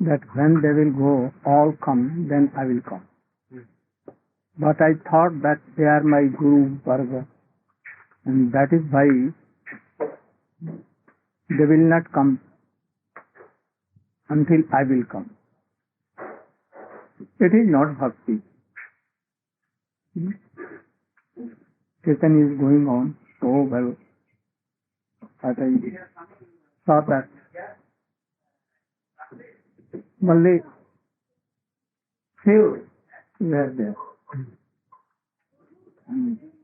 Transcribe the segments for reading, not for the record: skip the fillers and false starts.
that when they will go, all come, then I will come. But I thought that they are my Guru Varga, and that is why they will not come until I will come. It is not bhakti. Kirtan is going on so well that I saw that only few were there.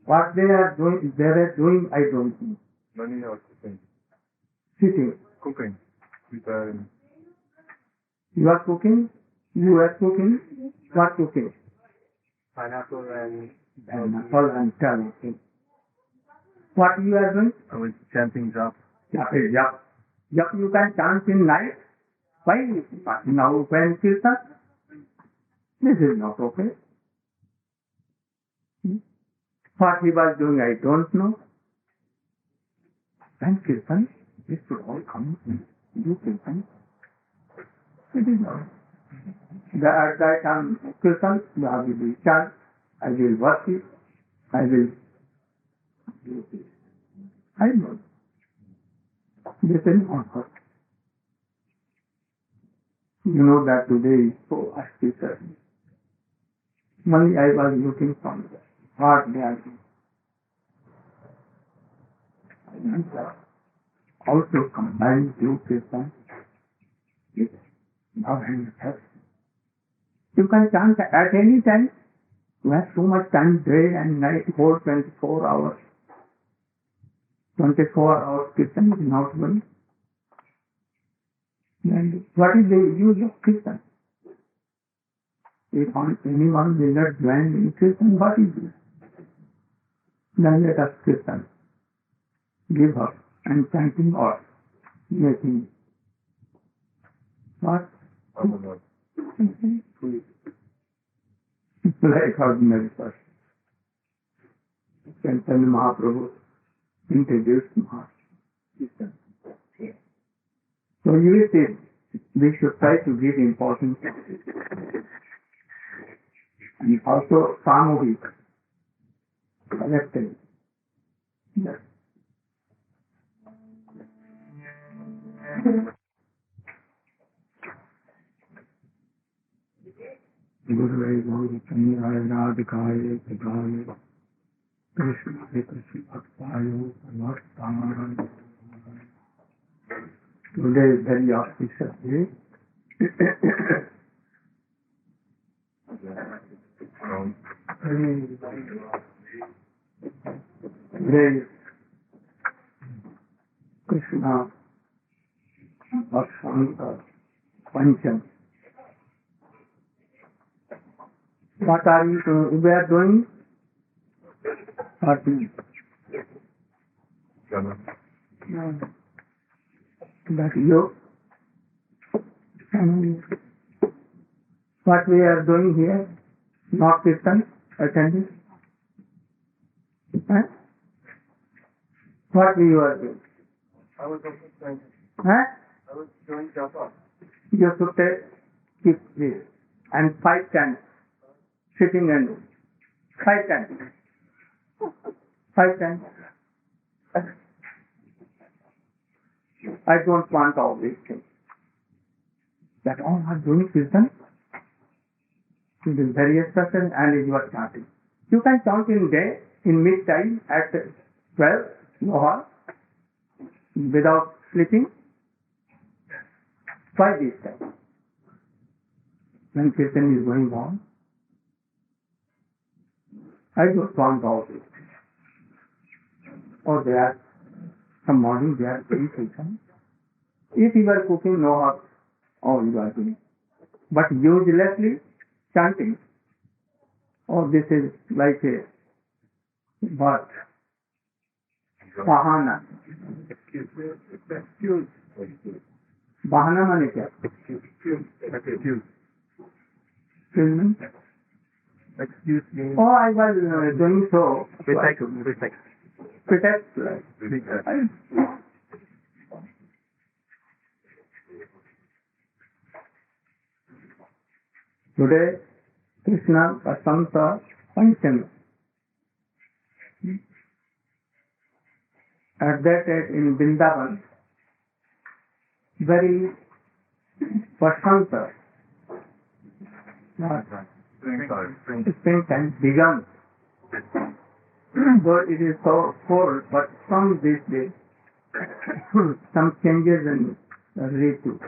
What they are doing, I don't know. Many are cooking. Sitting. Cooking. Preparing. You are cooking? You are cooking? What cooking? Pineapple and Pineapple and carrot. What you are doing? I was chanting jap. Jap. Jap you can chant in night. Why now when kirtan? This is not okay. What he was doing, I don't know. When kirtan, this should all come and do kirtan. It is not. At that time, kirtan, I will chant, I will worship, I will do this. I know. This is not hurt. You know that today is so auspicious. Only I was looking from what they are doing. And also combine two kirtan with love and health. You can chant at any time. You have so much time, day and night, whole 24 hours. 24 hours kirtan is not one. And what is the use of kirtan? If anyone will not join in kirtan, what is it? Then let us kirtan. Give up and chanting or making. What? Like ordinary person. Chaitanya Mahaprabhu introduced Mahaprabhu. So you see, we should try to give importance and also samohik, collective. Yes. Guru Guru Chandra Radhikaya Kadaya Krishna Krishna Bhaktayo Namaskar. Today is very auspicious day. Today is Krishna Vasanta Pancami. What are we are doing? Party. No. That you. What we are doing here? Not kirtan, attending. Huh? What you are doing? I was also trying. Huh? I was doing japa. You should keep this and 5 times sitting and 5 times. 5 times. I don't want all these things. That all are doing kirtan. It is very special and you are chanting. You can chant in day, in mid-time at 12, no harm, without sleeping. Try this time. When kirtan is going on, I don't want all this. Or they are, some morning they are doing kirtan. If you are cooking, no harm, all you are doing. But uselessly chanting, oh, this is like a what? Bahana. Excuse. Bahana mane kya? Excuse me. Oh, I was doing so. Pretext. Pretext. Today, Krishna Vasanta Pancami. At that time in Vrindavan, very Vasanta, springtime began. Though it is so cold, but from this day, some changes in the ritu.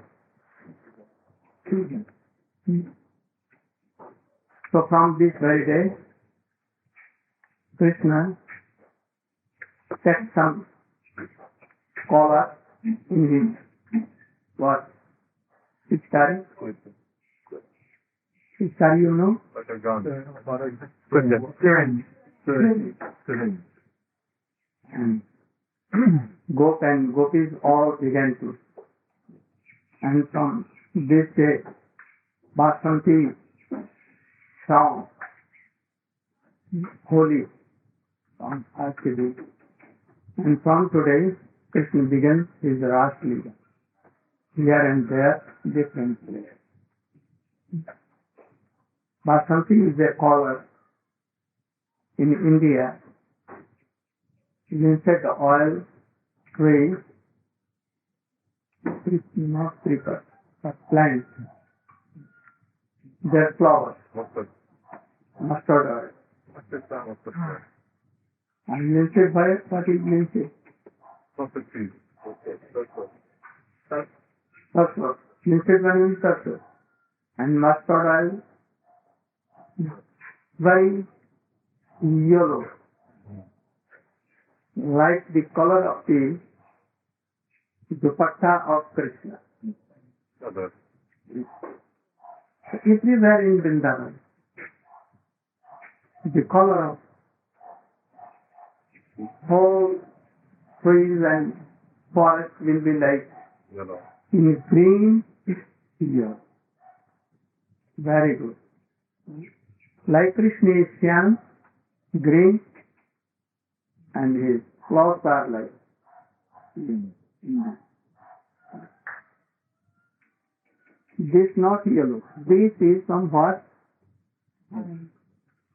So from this very day, Krishna set some collar in his what? Pitari? Pitari, you know? Like a gun. Syringe. And Gop and Gopis all began to. And from this day, Vasanti song, holy song has to be. And from today, Krishna begins his Ras Leela. Here and there, different places. Vasanti is a color in India. Inside the oil tree, not creepers, but plants. Their flowers, mustard oil. And linseed oil, what is linseed? Sarso. Linseed oil is sarso. And mustard oil, very yellow, like the color of the dupatta of Krishna. Everywhere in Vrindavan, the color of whole trees and forests will be like in green yellow. Very good. Like Krishna is Shyam, green, and his flowers are like this not yellow. This is from what?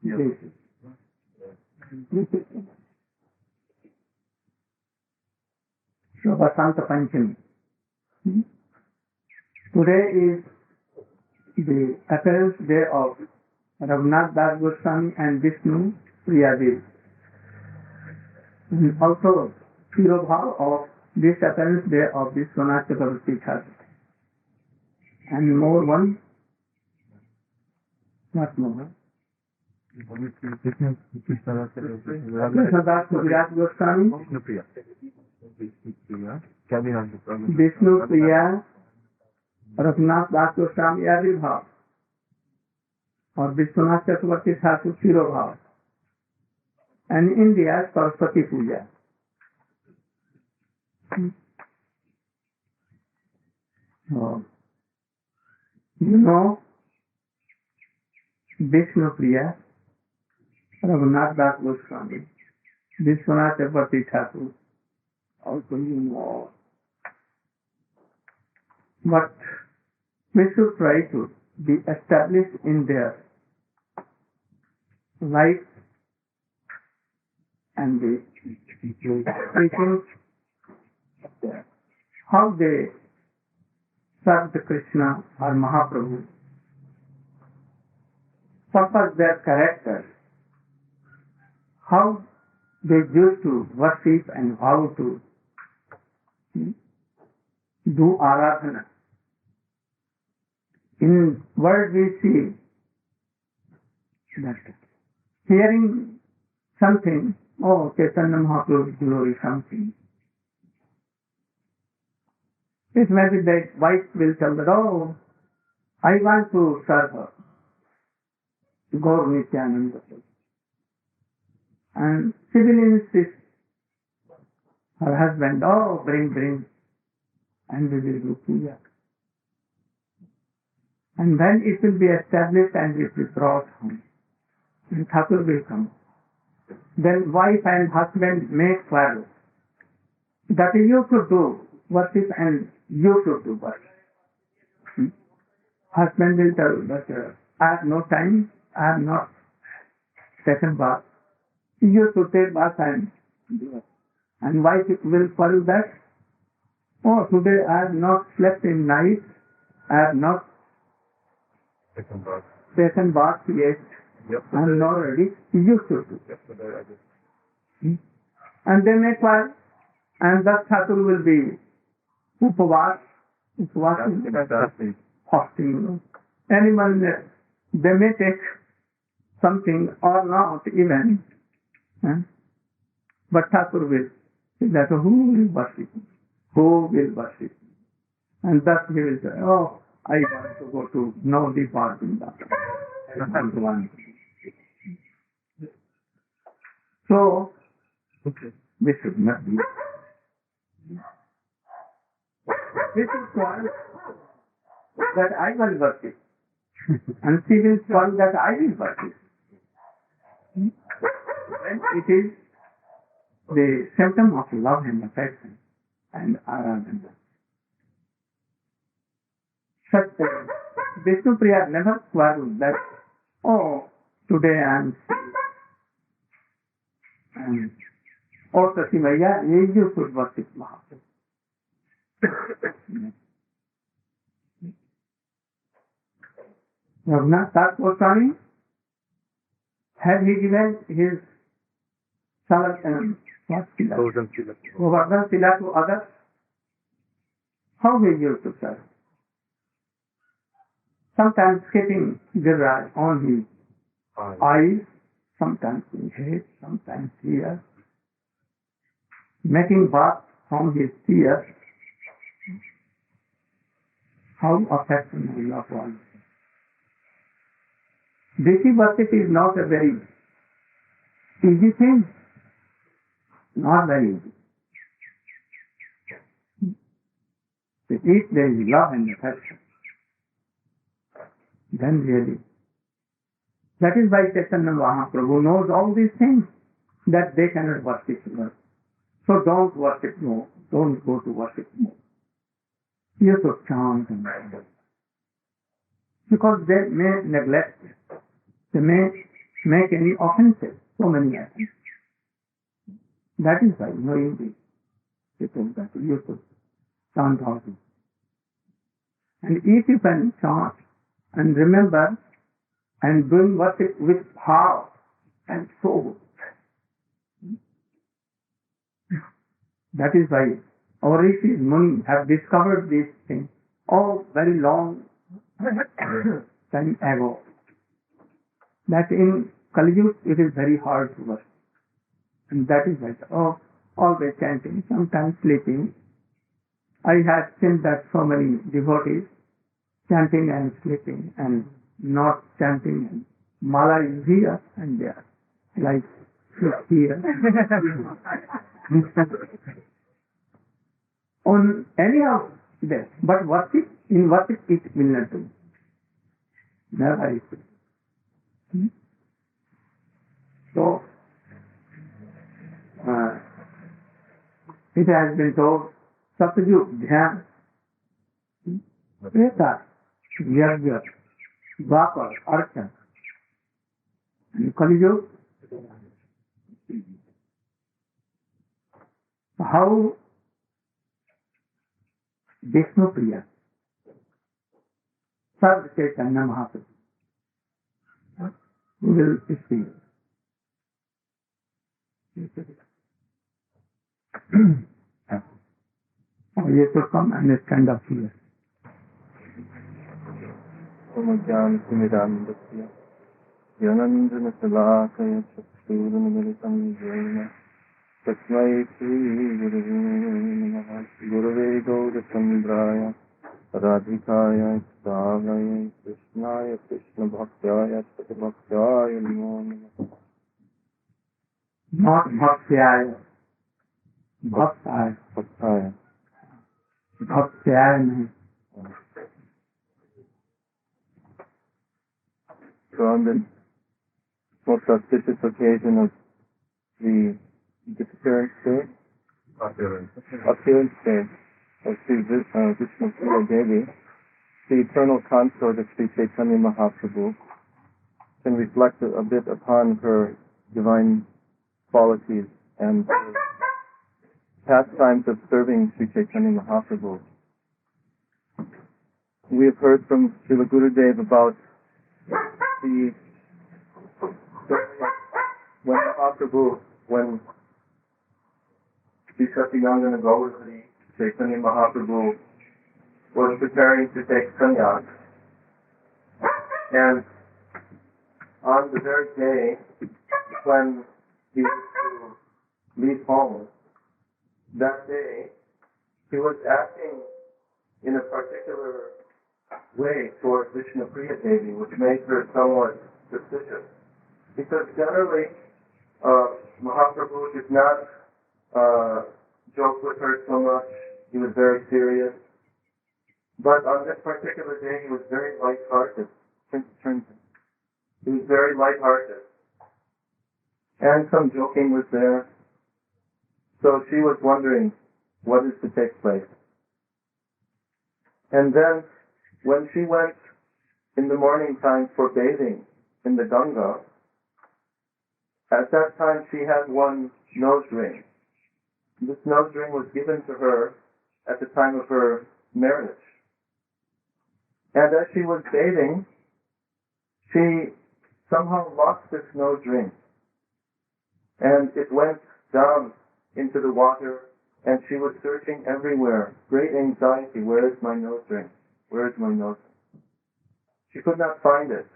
This is. So Vasanta Pancami. Today is the appearance day of Raghunath Das Goswami and Vishnu Priyadev. And also Shirobhav of this appearance day of Vishwanath Chakravarti Thakur. And more one, not more. Krishnadas Kaviraj Goswami, Vishnu Priya, Raghunath Das Goswami Adibhav, और विश्वनाथ चक्रवर्ती Thakur शिरोभाव and India Saraswati Puja. You know Vishnu Priya, Raghunath Das Goswami, Vishwanath Chakravarti Thakur, also you know. But we should try to be established in their life and the teachings, how they served Krishna or Mahaprabhu, what was their character, how they used to worship and how to do aradhana. In world we see that hearing something, oh, Chaitanya Mahaprabhu's glory, something. It may be that wife will tell that, oh, I want to serve her, Gaur Nityananda. And she will insist, her husband, oh, bring, and we will do puja. And then it will be established and it will be brought home. And Thakur will come. Then wife and husband make vows that you should do worship and you should do worship. Husband will tell that I have no time, I have not taken bath. You used to take bath and do it. And wife will follow that. Oh, today I have not slept in night, I have not Second box. taken bath yet, I am not ready. You used to do. Yesterday I did. And they make one, and that Thakur will be upavas, fasting. Anyone, they may take something or not even, but Thakur will say that who will worship? Who will worship? And thus he will say, oh, I want to go to Navdi Vrindavan. So, we should not be. This is called that I will worship. And she will call that I will worship. And it is the symptom of love and affection and aradhana. Such Vishnu Priya never quarrels that, oh, today I am sick. And or Sati Maya, you should worship Mahaprabhu. Raghunath Das Goswami, had he given his Govardhan Tila to others, how he used to serve? Sometimes skating Giraj on his eyes, sometimes in head, sometimes here, making bath from his tears. How affectionate love was. Desi worship is not a very easy thing. Not very easy. If there is love and affection, then really. That is why Chaitanya Mahaprabhu knows all these things, that they cannot worship God. So don't worship more. Don't go to worship more. You should chant and pray. Because they may neglect, they may make any offenses, so many offenses. That is why knowing this, people that you should chant all this. And if you can chant and remember and doing worship with heart and soul, that is why our rishis, Munis have discovered these things all very long time ago. That in Kali Yuga it is very hard to worship. And that is why, always chanting, sometimes sleeping. I have seen that so many devotees chanting and sleeping and not chanting. And mala is here and there, like here. On any of them, but worship, in worship it will not do. Never is it. So, it has been told, Satyug Dhyan, Preta, Yajna, Dwapar, Archan, and Kali Yuga. How Vishnu Priya served Chaitanya Mahaprabhu. We will see. You should come and stand up here. तस्मै श्री गुरवे गौरचन्द्राय राधिकाय कृष्णाय कृष्णाय कृष्णभक्त्याय सतभक्त्याय नमो नमः. Not Bhaktyaya. Bhaktyaya. Bhaktyaya. Bhaktyaya nahi. So on the most auspicious occasion of the disappearance day, appearance day of Sri Vishnu Priya Devi, the eternal consort of Sri Chaitanya Mahaprabhu, can reflect a bit upon her divine qualities and pastimes of serving Sri Chaitanya Mahaprabhu. We have heard from Srila Gurudev about the story of when Mahaprabhu, when Sri Satyananda Gaurahari, Chaitanya Mahaprabhu, was preparing to take sannyas. And on the very day when he was to leave home, that day he was acting in a particular way towards Vishnupriya Devi, which made her somewhat suspicious. Because generally, Mahaprabhu did not joke with her so much. He was very serious. But on this particular day, he was very light-hearted. He was very light-hearted. And some joking was there. So she was wondering what is to take place. And then, when she went in the morning time for bathing in the Ganga, at that time she had one nose ring. This nose ring was given to her at the time of her marriage. And as she was bathing, she somehow lost this nose ring. And it went down into the water, and she was searching everywhere. Great anxiety, where is my nose ring? Where is my nose ring? She could not find it.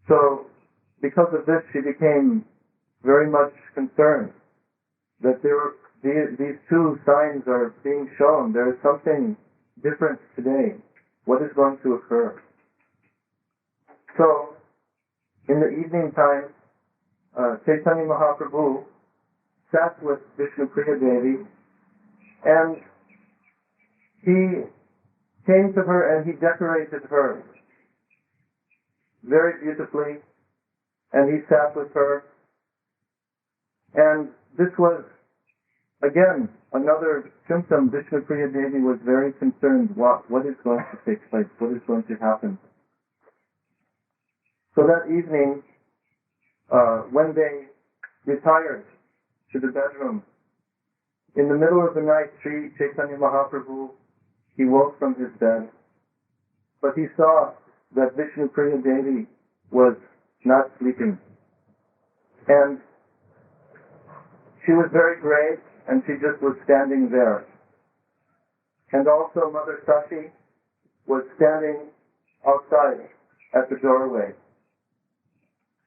So, because of this, she became very much concerned that these two signs are being shown. There is something different today. What is going to occur? So, in the evening time, Chaitanya Mahaprabhu sat with Vishnupriya Devi, and he came to her and he decorated her very beautifully, and he sat with her. And this was, again, another symptom. Vishnupriya Devi was very concerned. What is going to take place? What is going to happen? So that evening, when they retired to the bedroom, in the middle of the night, Sri Chaitanya Mahaprabhu, he woke from his bed, but he saw that Vishnupriya Devi was not sleeping. And she was very grave, and she just was standing there. And also Mother Sashi was standing outside at the doorway.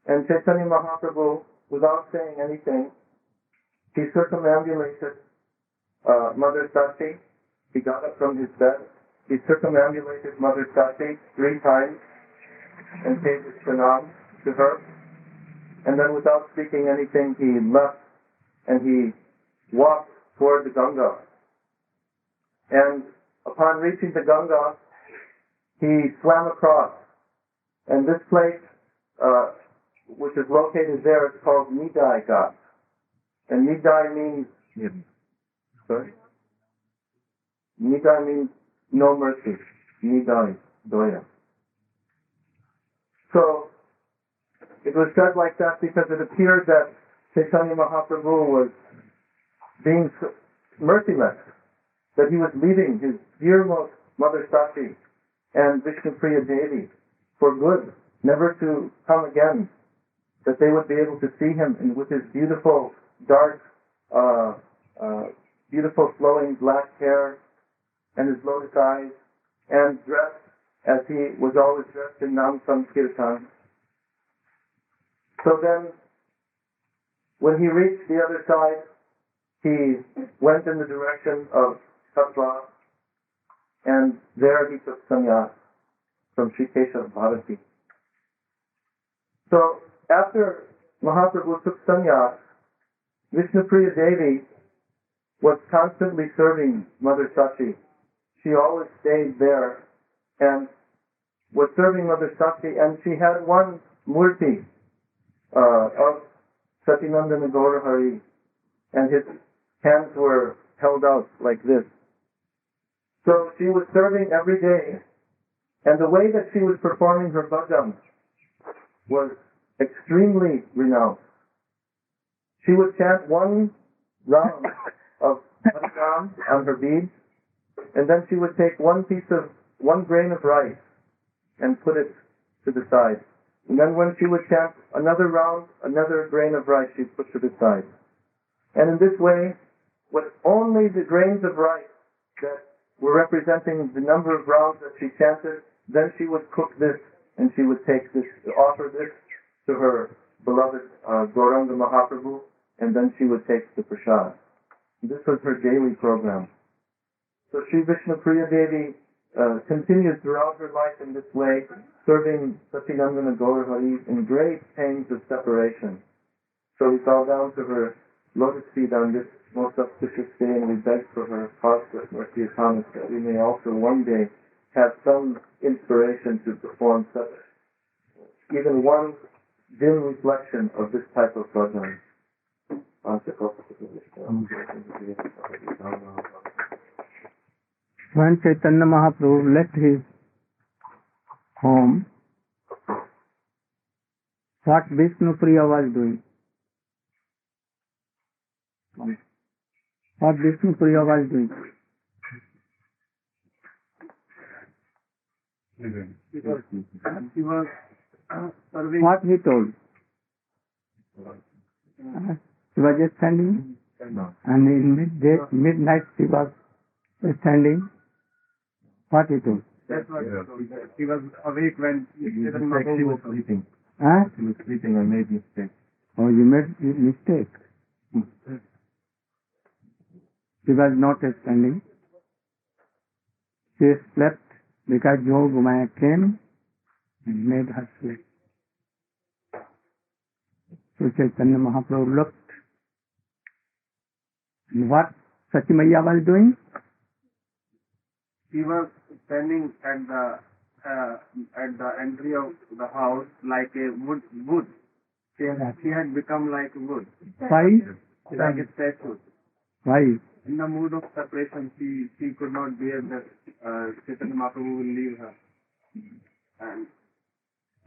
And Chaitanya Mahaprabhu, without saying anything, he circumambulated Mother Sashi. He got up from his bed. He circumambulated Mother Sashi 3 times and paid his pranam to her. And then without speaking anything, he left and he walked toward the Ganga. And upon reaching the Ganga, he swam across. And this place, which is located there, is called Nidai Ghat. And Nidai means... Sorry? Nidai means no mercy. Nidai, Doya. So, it was said like that because it appeared that Chaitanya Mahaprabhu was being merciless, that he was leaving his dearmost Mother Sashi and Vishnupriya Devi for good, never to come again, that they would be able to see him and with his beautiful, dark, beautiful flowing black hair and his lotus eyes, and dressed as he was always dressed in Nam Sankirtan. So then, when he reached the other side, he went in the direction of Satwa, and there he took sannyas from Sri Keshav Bharati. So, after Mahaprabhu took sannyas, Vishnupriya Devi was constantly serving Mother Sachi. She always stayed there and was serving Mother Sachi, and she had one murti of Satyananda Gaurahari, and his hands were held out like this. So she was serving every day, and the way that she was performing her bhajan was extremely renounced. She would chant one round of Harigram on her beads, and then she would take one grain of rice and put it to the side. And then when she would chant another round, another grain of rice she'd put to the side. And in this way, with only the grains of rice that were representing the number of rounds that she chanted, then she would cook this and she would take this, offer this to her beloved Gauranga Mahaprabhu, and then she would take the prasad. This was her daily program. So Sri Vishnupriya Devi continued throughout her life in this way, serving Satinandana Gaur Hari in great pains of separation. So we fell down to her lotus feet on this most auspicious day, and we begged for her cosmic mercy upon us, that we may also one day have some inspiration to perform such, even one dim reflection of this type of bhajan. When Chaitanya Mahaprabhu left his home, what Vishnupriya was doing? What Vishnupriya was doing? He was serving. What he told? He was just standing, and in midnight he was standing. What he told? That's what he was awake when Chaitanya She Mahaprabhu was woke up. sleeping. Huh? She was sleeping. I made mistake. Oh, you made a mistake. She was not standing. She slept because Yogumaya came and made her sleep. So Chaitanya Mahaprabhu looked. And what Satimaya was doing? He was standing at the entry of the house like a wood. She had become like wood, Why? like a statue. Why? In the mood of separation, she could not bear that Chaitanya Mahaprabhu will leave her.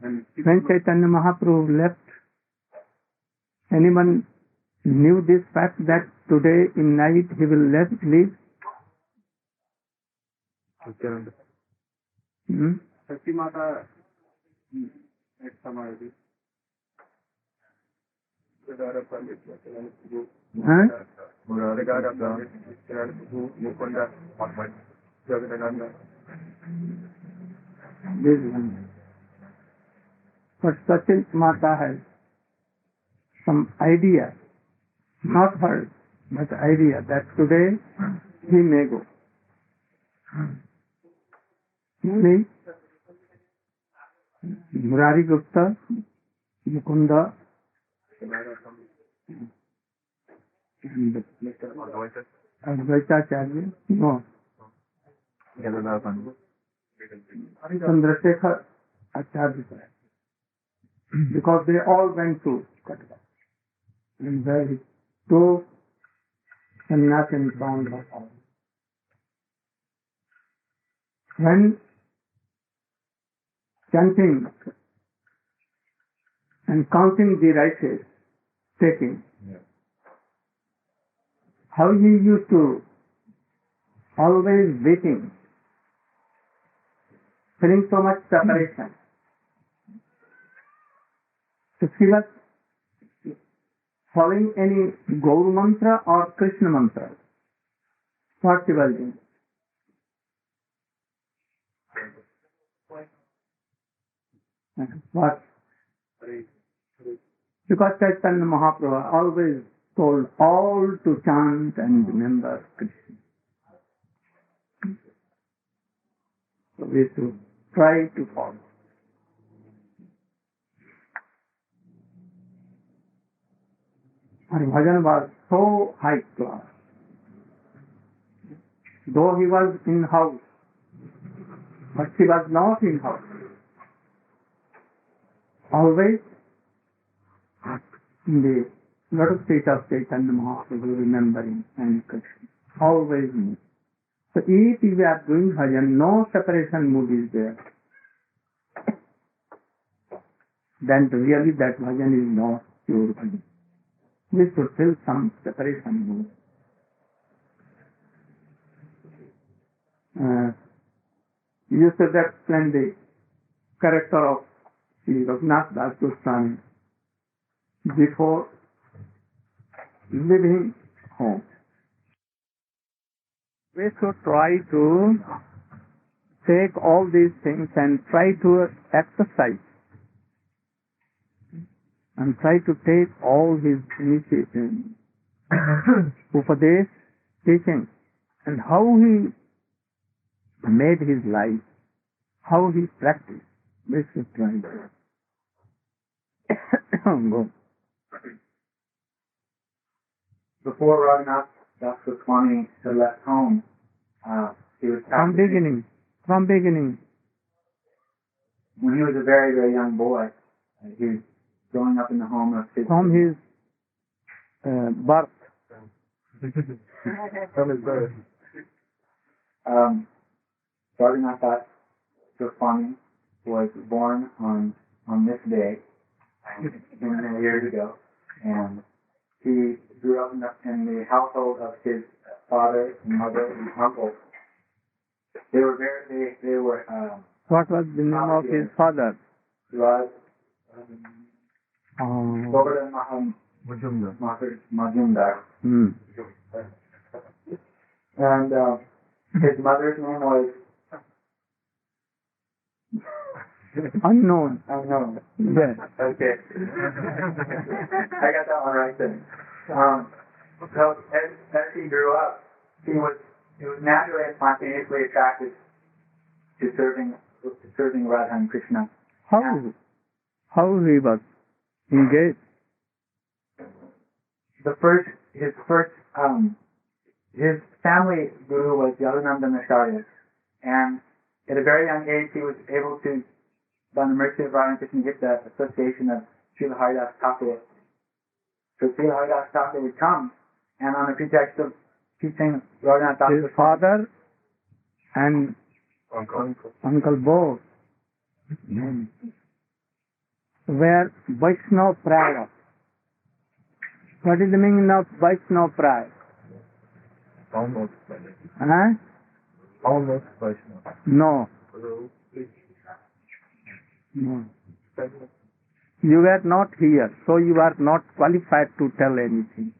And she When could not- Chaitanya Mahaprabhu left, anyone knew this fact that today in night he will leave? Hmm? Sati Mata at Samadhi. Huh? This one. But Sati Mata has some idea, not her, but idea that today he may go. Only Murari Gupta, Mukunda, and Advaitacharya, no, Chandrasekhar Acharya, because they all went to Katha. And where he took sannyas and bound her. When chanting and counting the rices, taking, how he used to always waiting, feeling so much separation. So she was following any Gaur mantra or Krishna mantra. What she was doing? What? Because Chaitanya Mahaprabhu always told all to chant and remember Krishna. So we should try to follow. Our bhajan was so high class. Though he was in house, but he was not in house. Always in the lotus feet of Chaitanya Mahaprabhu, remembering and Krishna. Always in. So if we are doing bhajan, no separation mood is there. then really that bhajan is not pure bhajan. We should feel some separation. You should explain the character of Sri Raghunath Das Goswami before leaving home. We should try to take all these things and try to exercise and try to take all his initiative, Upadesh, teaching, and how he made his life, how he practiced. We should try to. Before Raghunath Das Goswami had left home, he was From beginning. When he was a very, very young boy, he was growing up in the home of his... From his birth. From his birth. Raghunath Das Goswami was born on this day, many years ago, and he grew up in the household of his father, mother, and uncle. They were What was the name of his father? Govardhan Majumdar. And his mother's name was Unknown. Yes. Okay. I got that one right then. So as he grew up, he was naturally and spontaneously attracted to serving Radha and Krishna. How he was engaged? His family guru was Yadunandan Acharya, and at a very young age he was able to, by the mercy of Radha and Krishna, get the association of Srila Haridas Thakur. So Srila Haridas Thakur would come, and on the pretext of teaching Raghunath Das Goswami, his father and uncle both were Vaishnava Praya. What is the meaning of Vaishnava Praya? Almost. Huh? Almost Vaishnava. No. You were not here, so you are not qualified to tell anything.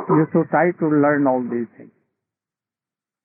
You should try to learn all these things.